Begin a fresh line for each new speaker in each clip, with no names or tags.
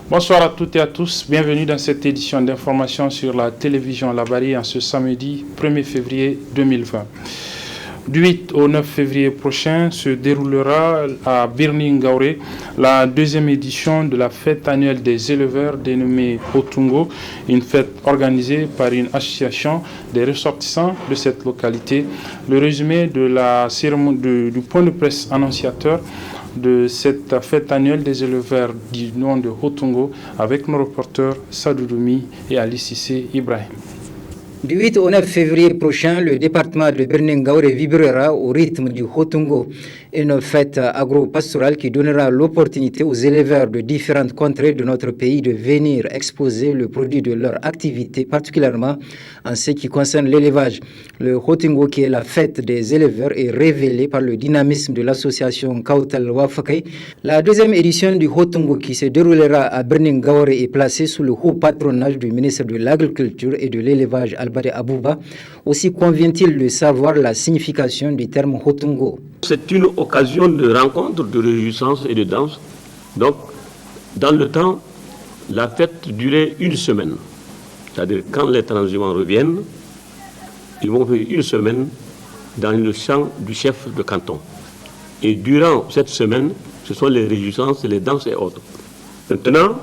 Bonsoir à toutes et à tous, bienvenue dans cette édition d'information sur la télévision Labari en ce samedi 1er février 2020. Du 8 au 9 février prochain se déroulera à Birningaure la deuxième édition de la fête annuelle des éleveurs dénommée Hotungo, une fête organisée par une association des ressortissants de cette localité. Le résumé de la cérémonie du point de presse annonciateur de cette fête annuelle des éleveurs du nom de Hotungo avec nos reporters Sadoudoumi et Ali Cissé Ibrahim.
Du 8 au 9 février prochain, le département de Birningaure vibrera au rythme du Hotungo, une fête agro-pastorale qui donnera l'opportunité aux éleveurs de différentes contrées de notre pays de venir exposer le produit de leur activité, particulièrement en ce qui concerne l'élevage. Le Hotungo, qui est la fête des éleveurs, est révélé par le dynamisme de l'association Kautal Wafakai. La deuxième édition du Hotungo, qui se déroulera à Birningaure, est placée sous le haut patronage du ministre de l'Agriculture et de l'Élevage, Albade Abouba. Aussi convient-il de savoir la signification du terme Hotungo.
C'est une occasion de rencontre, de réjouissance et de danse. Donc, dans le temps, la fête durait une semaine. C'est-à-dire, quand les transhumants reviennent, ils vont faire une semaine dans le champ du chef de canton. Et durant cette semaine, ce sont les réjouissances, les danses et autres. Maintenant,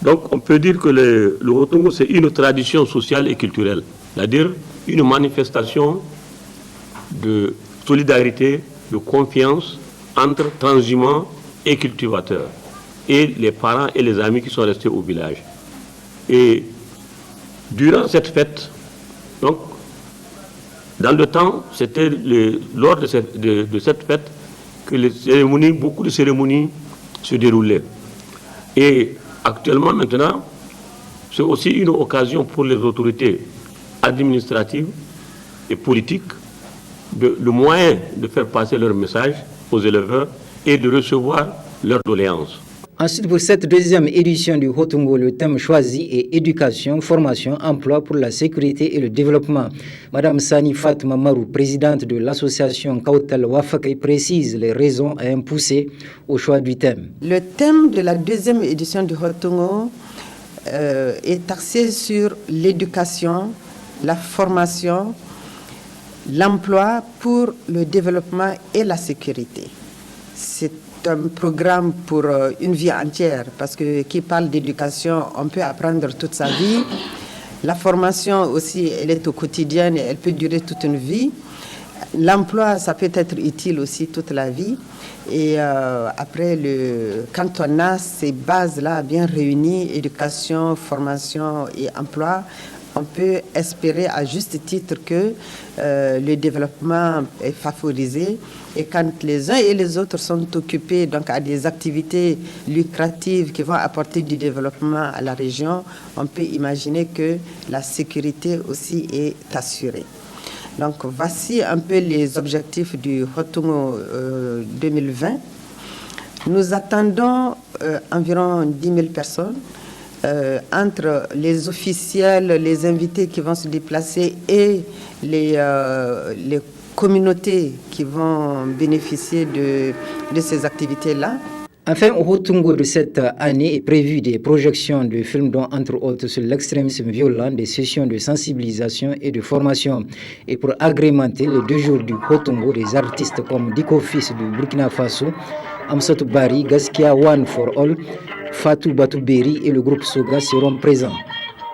donc, on peut dire que le Hotungo, c'est une tradition sociale et culturelle, c'est-à-dire une manifestation de solidarité, de confiance entre transhumants et cultivateurs, et les parents et les amis qui sont restés au village. Et durant cette fête, donc, dans le temps, c'était lors de cette fête que beaucoup de cérémonies se déroulaient. Et actuellement, maintenant, c'est aussi une occasion pour les autorités administratives et politiques le moyen de faire passer leur message aux éleveurs et de recevoir leurs doléances.
Ensuite, pour cette deuxième édition du Hotungo, le thème choisi est éducation, formation, emploi pour la sécurité et le développement. Madame Sani Fatma Marou, présidente de l'association Kautal Wafakai, précise les raisons ayant poussé au choix du thème.
Le thème de la deuxième édition du Hotungo est axé sur l'éducation, la formation, l'emploi pour le développement et la sécurité. C'est un programme pour une vie entière, parce que qui parle d'éducation, on peut apprendre toute sa vie. La formation aussi, elle est au quotidien et elle peut durer toute une vie. L'emploi, ça peut être utile aussi toute la vie. Et après, quand on a ces bases-là bien réunies, éducation, formation et emploi, on peut espérer à juste titre que le développement est favorisé, et quand les uns et les autres sont occupés donc à des activités lucratives qui vont apporter du développement à la région, on peut imaginer que la sécurité aussi est assurée. Donc voici un peu les objectifs du Hotungo 2020. Nous attendons environ 10 000 personnes. Entre les officiels, les invités qui vont se déplacer et les communautés qui vont bénéficier de ces activités-là.
Enfin, au Hotungo de cette année est prévu des projections de films dont, entre autres, sur l'extrémisme violent, des sessions de sensibilisation et de formation. Et pour agrémenter les 2 jours du Hotungo, des artistes comme Diko Fils du Burkina Faso, Amsatou Bari, Gaskia One for All, Fatou Batouberi et le groupe Soga seront présents.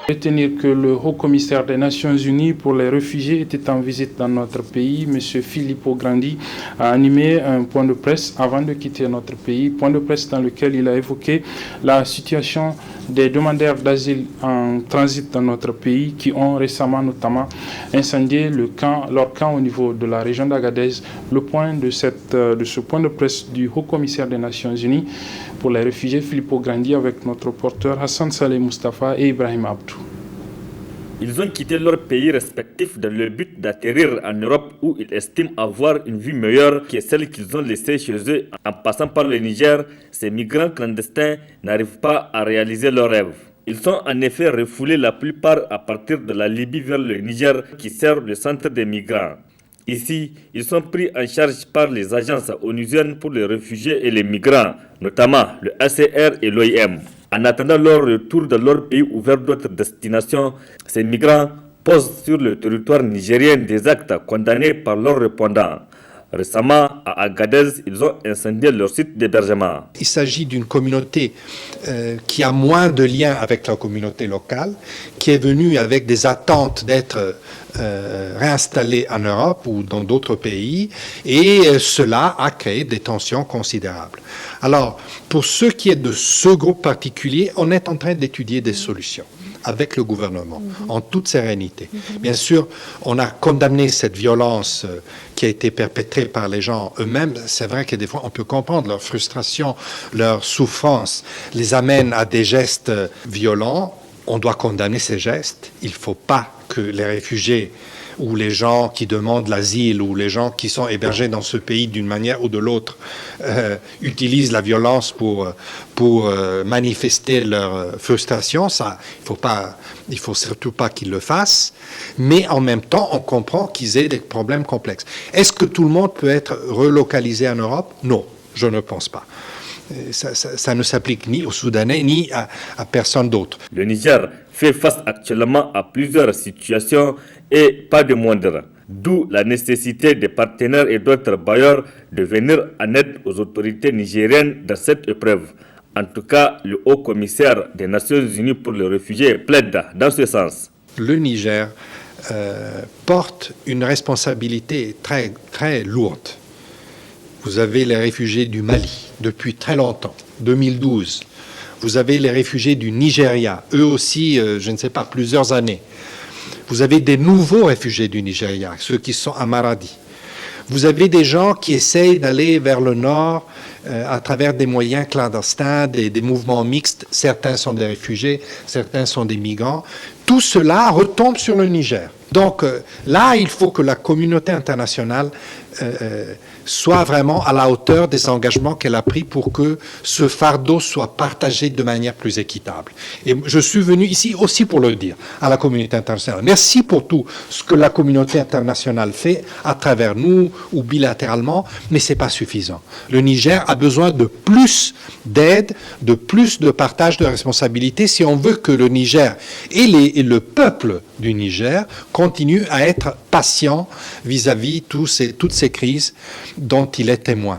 Retenir que le haut-commissaire des Nations Unies pour les réfugiés était en visite dans notre pays. M. Filippo Grandi a animé un point de presse avant de quitter notre pays. Point de presse dans lequel il a évoqué la situation des demandeurs d'asile en transit dans notre pays qui ont récemment notamment incendié leur camp au niveau de la région d'Agadez. Le point de ce point de presse du haut-commissaire des Nations Unies pour les réfugiés, Filippo Grandi, avec notre reporter Hassan Saleh Mustafa et Ibrahim Abdou.
Ils ont quitté leur pays respectif dans le but d'atterrir en Europe où ils estiment avoir une vie meilleure que celle qu'ils ont laissée chez eux. En passant par le Niger, ces migrants clandestins n'arrivent pas à réaliser leurs rêves. Ils sont en effet refoulés la plupart à partir de la Libye vers le Niger qui sert de centre des migrants. Ici, ils sont pris en charge par les agences onusiennes pour les réfugiés et les migrants, notamment le ACR et l'OIM. En attendant leur retour dans leur pays ou vers d'autres destinations, ces migrants posent sur le territoire nigérien des actes condamnés par leurs répondants. Récemment, à Agadez, ils ont incendié leur site d'hébergement.
Il s'agit d'une communauté qui a moins de liens avec la communauté locale, qui est venue avec des attentes d'être réinstallée en Europe ou dans d'autres pays, et cela a créé des tensions considérables. Alors, pour ce qui est de ce groupe particulier, on est en train d'étudier des solutions avec le gouvernement, en toute sérénité. Bien sûr, on a condamné cette violence qui a été perpétrée par les gens eux-mêmes. C'est vrai que des fois, on peut comprendre leur frustration, leur souffrance, les amène à des gestes violents. On doit condamner ces gestes. Il ne faut pas que les réfugiés ou les gens qui demandent l'asile ou les gens qui sont hébergés dans ce pays d'une manière ou de l'autre utilisent la violence pour manifester leur frustration. Ça, il faut surtout pas qu'ils le fassent. Mais en même temps, on comprend qu'ils aient des problèmes complexes. Est-ce que tout le monde peut être relocalisé en Europe? Non, je ne pense pas. Ça ne s'applique ni aux Soudanais ni à personne d'autre.
Le Niger fait face actuellement à plusieurs situations et pas de moindre. D'où la nécessité des partenaires et d'autres bailleurs de venir en aide aux autorités nigériennes dans cette épreuve. En tout cas, le haut commissaire des Nations Unies pour les réfugiés plaide dans ce sens.
Le Niger porte une responsabilité très, très lourde. Vous avez les réfugiés du Mali depuis très longtemps, 2012. Vous avez les réfugiés du Nigeria, eux aussi, je ne sais pas, plusieurs années. Vous avez des nouveaux réfugiés du Nigeria, ceux qui sont à Maradi. Vous avez des gens qui essayent d'aller vers le nord à travers des moyens clandestins, des mouvements mixtes. Certains sont des réfugiés, certains sont des migrants. Tout cela retombe sur le Niger. Donc là, il faut que la communauté internationale soit vraiment à la hauteur des engagements qu'elle a pris pour que ce fardeau soit partagé de manière plus équitable. Et je suis venu ici aussi pour le dire à la communauté internationale. Merci pour tout ce que la communauté internationale fait à travers nous ou bilatéralement, mais ce n'est pas suffisant. Le Niger a besoin de plus d'aide, de plus de partage de responsabilités si on veut que le Niger et le peuple du Niger continuent à être patients vis-à-vis toutes ces crises dont il est témoin.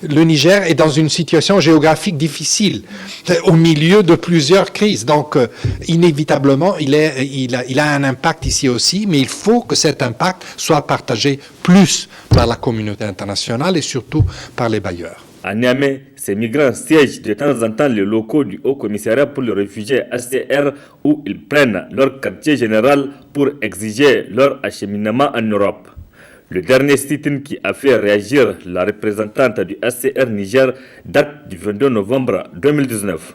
Le Niger est dans une situation géographique difficile, au milieu de plusieurs crises. Donc, inévitablement, il a un impact ici aussi, mais il faut que cet impact soit partagé plus par la communauté internationale et surtout par les bailleurs.
À Niamey, ces migrants siègent de temps en temps les locaux du Haut Commissariat pour les réfugiés HCR où ils prennent leur quartier général pour exiger leur acheminement en Europe. Le dernier sit-in qui a fait réagir la représentante du HCR Niger date du 22 novembre 2019.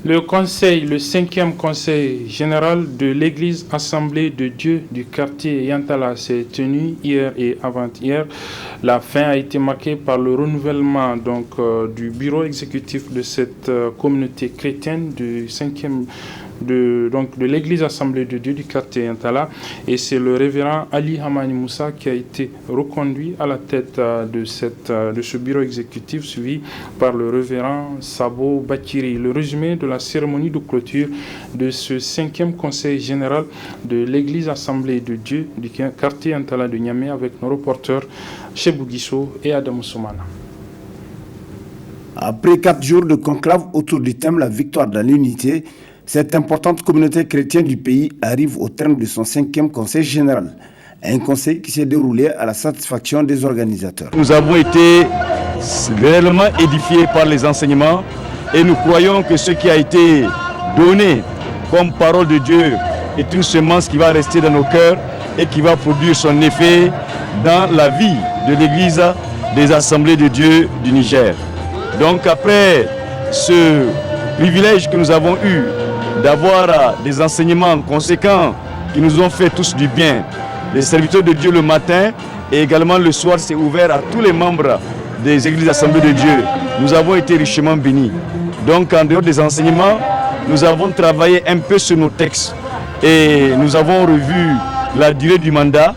Le 5e conseil général de l'Église Assemblée de Dieu du quartier Yantala s'est tenu hier et avant-hier. La fin a été marquée par le renouvellement du bureau exécutif de cette communauté chrétienne du 5e de l'Église Assemblée de Dieu du quartier Yantala, et c'est le révérend Ali Hamani Moussa qui a été reconduit à la tête de ce bureau exécutif, suivi par le révérend Sabo Bakiri. Le résumé de la cérémonie de clôture de ce 5e conseil général de l'Église Assemblée de Dieu du quartier Yantala de Niamey avec nos reporters Chebou Guisso et Adam Soumana.
Après 4 jours de conclave autour du thème La victoire dans l'unité, cette importante communauté chrétienne du pays arrive au terme de son 5e conseil général. Un conseil qui s'est déroulé à la satisfaction des organisateurs.
Nous avons été réellement édifiés par les enseignements et nous croyons que ce qui a été donné comme parole de Dieu est une semence qui va rester dans nos cœurs et qui va produire son effet dans la vie de l'Église des Assemblées de Dieu du Niger. Donc après ce privilège que nous avons eu d'avoir des enseignements conséquents qui nous ont fait tous du bien. Les serviteurs de Dieu le matin et également le soir, c'est ouvert à tous les membres des églises assemblées de Dieu. Nous avons été richement bénis. Donc en dehors des enseignements, nous avons travaillé un peu sur nos textes et nous avons revu la durée du mandat.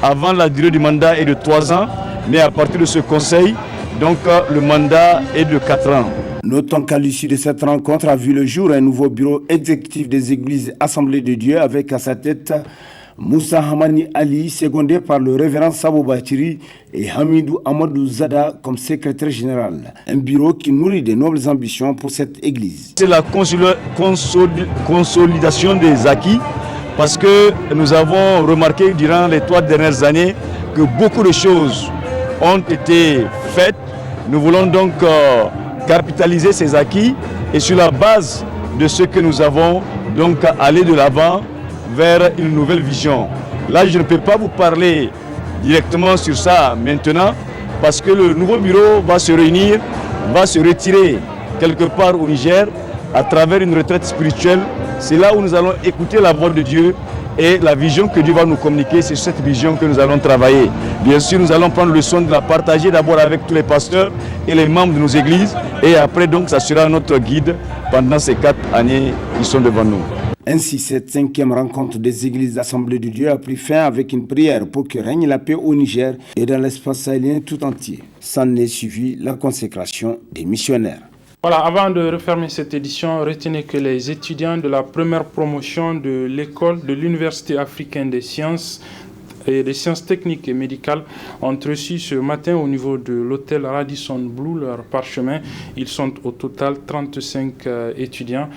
Avant, la durée du mandat est de 3 ans, mais à partir de ce conseil, Donc le mandat est de 4 ans.
Notons qu'à l'issue de cette rencontre a vu le jour un nouveau bureau exécutif des églises Assemblées de Dieu avec à sa tête Moussa Hamani Ali, secondé par le révérend Sabo Bachiri et Hamidou Amadou Zada comme secrétaire général. Un bureau qui nourrit de nobles ambitions pour cette église.
C'est la consolidation des acquis parce que nous avons remarqué durant les 3 dernières années que beaucoup de choses ont été faites. Nous voulons donc capitaliser ces acquis et sur la base de ce que nous avons, donc aller de l'avant vers une nouvelle vision. Là, je ne peux pas vous parler directement sur ça maintenant parce que le nouveau bureau va se réunir, va se retirer quelque part au Niger à travers une retraite spirituelle. C'est là où nous allons écouter la voix de Dieu et la vision que Dieu va nous communiquer. C'est cette vision que nous allons travailler. Bien sûr, nous allons prendre le soin de la partager d'abord avec tous les pasteurs et les membres de nos églises et après donc ça sera notre guide pendant ces 4 années qui sont devant nous.
Ainsi, cette 5e rencontre des églises d'Assemblée de Dieu a pris fin avec une prière pour que règne la paix au Niger et dans l'espace sahélien tout entier. S'en est suivi la consécration des missionnaires.
Voilà, avant de refermer cette édition, retenez que les étudiants de la première promotion de l'école de l'Université africaine des sciences et des sciences techniques et médicales ont reçu ce matin au niveau de l'hôtel Radisson Blu leur parchemin. Ils sont au total 35 étudiants.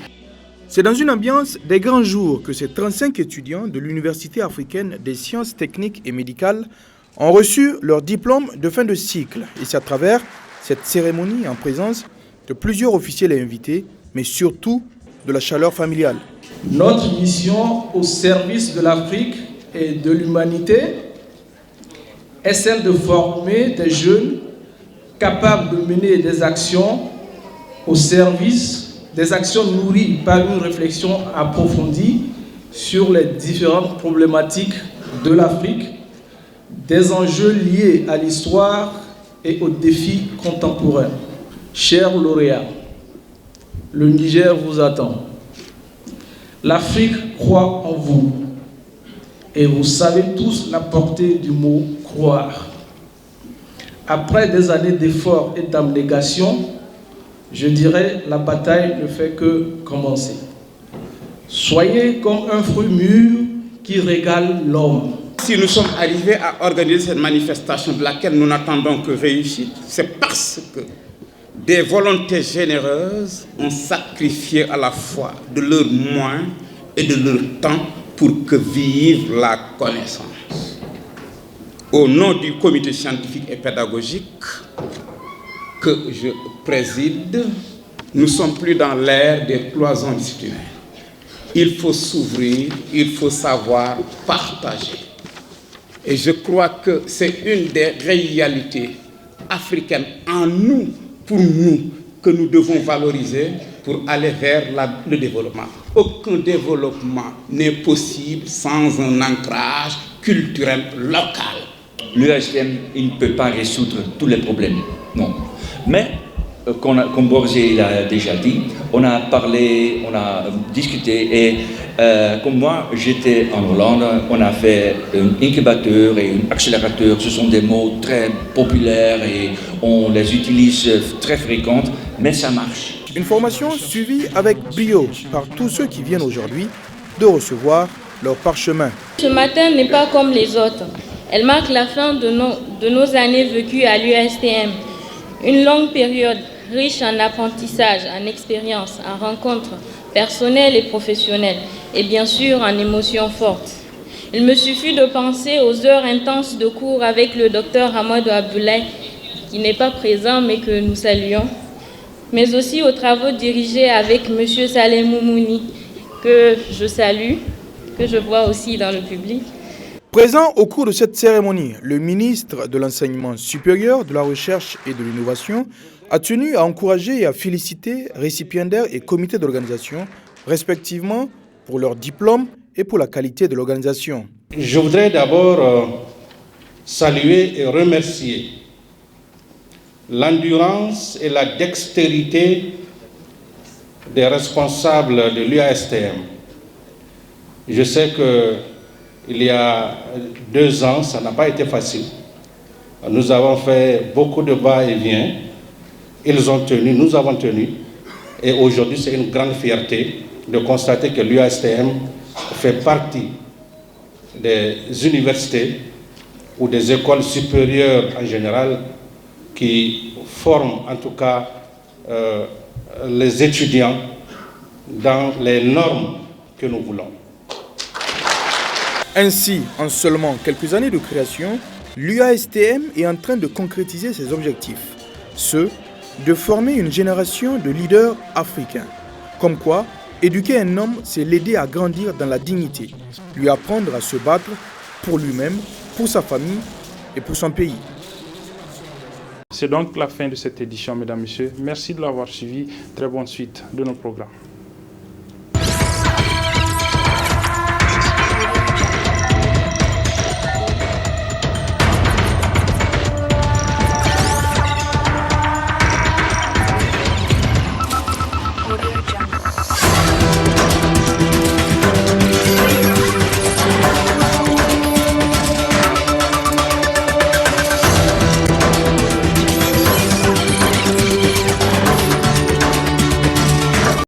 C'est dans une ambiance des grands jours que ces 35 étudiants de l'Université africaine des sciences techniques et médicales ont reçu leur diplôme de fin de cycle. Et c'est à travers cette cérémonie en présence de plusieurs officiels et invités, mais surtout de la chaleur familiale.
Notre mission au service de l'Afrique et de l'humanité est celle de former des jeunes capables de mener des actions au service des actions nourries par une réflexion approfondie sur les différentes problématiques de l'Afrique, des enjeux liés à l'histoire et aux défis contemporains. Chers lauréats, le Niger vous attend. L'Afrique croit en vous et vous savez tous la portée du mot « croire ». Après des années d'efforts et d'abnégation, je dirais, la bataille ne fait que commencer. Soyez comme un fruit mûr qui régale l'homme.
Si nous sommes arrivés à organiser cette manifestation de laquelle nous n'attendons que réussite, c'est parce que des volontés généreuses ont sacrifié à la fois de leurs moyens et de leur temps pour que vive la connaissance. Au nom du comité scientifique et pédagogique que je préside, nous ne sommes plus dans l'ère des cloisons disciplinaires. Il faut s'ouvrir, il faut savoir partager. Et je crois que c'est une des réalités africaines en nous, pour nous, que nous devons valoriser pour aller vers le développement. Aucun développement n'est possible sans un ancrage culturel local.
L'UASTM, il ne peut pas résoudre tous les problèmes, non. Mais, comme Borgé l'a déjà dit, on a parlé, on a discuté et comme moi j'étais en Hollande, on a fait un incubateur et un accélérateur. Ce sont des mots très populaires et on les utilise très fréquemment, mais ça marche.
Une formation suivie avec brio par tous ceux qui viennent aujourd'hui de recevoir leur parchemin.
Ce matin n'est pas comme les autres. Elle marque la fin de nos années vécues à l'UASTM. Une longue période riche en apprentissage, en expérience, en rencontres personnelles et professionnelles, et bien sûr en émotions fortes. Il me suffit de penser aux heures intenses de cours avec le docteur Hamadou Abdoulaye, qui n'est pas présent mais que nous saluons, mais aussi aux travaux dirigés avec M. Saleh Moumouni, que je salue, que je vois aussi dans le public.
Présent au cours de cette cérémonie, le ministre de l'Enseignement supérieur, de la Recherche et de l'Innovation a tenu à encourager et à féliciter récipiendaires et comités d'organisation, respectivement pour leur diplôme et pour la qualité de l'organisation.
Je voudrais d'abord saluer et remercier l'endurance et la dextérité des responsables de l'UASTM. Je sais que il y a 2 ans, ça n'a pas été facile. Nous avons fait beaucoup de va-et-vient. Ils ont tenu, nous avons tenu. Et aujourd'hui, c'est une grande fierté de constater que l'UASTM fait partie des universités ou des écoles supérieures en général qui forment en tout cas les étudiants dans les normes que nous voulons.
Ainsi, en seulement quelques années de création, l'UASTM est en train de concrétiser ses objectifs, ceux de former une génération de leaders africains. Comme quoi, éduquer un homme, c'est l'aider à grandir dans la dignité, lui apprendre à se battre pour lui-même, pour sa famille et pour son pays.
C'est donc la fin de cette édition, mesdames, messieurs. Merci de l'avoir suivi. Très bonne suite de nos programmes.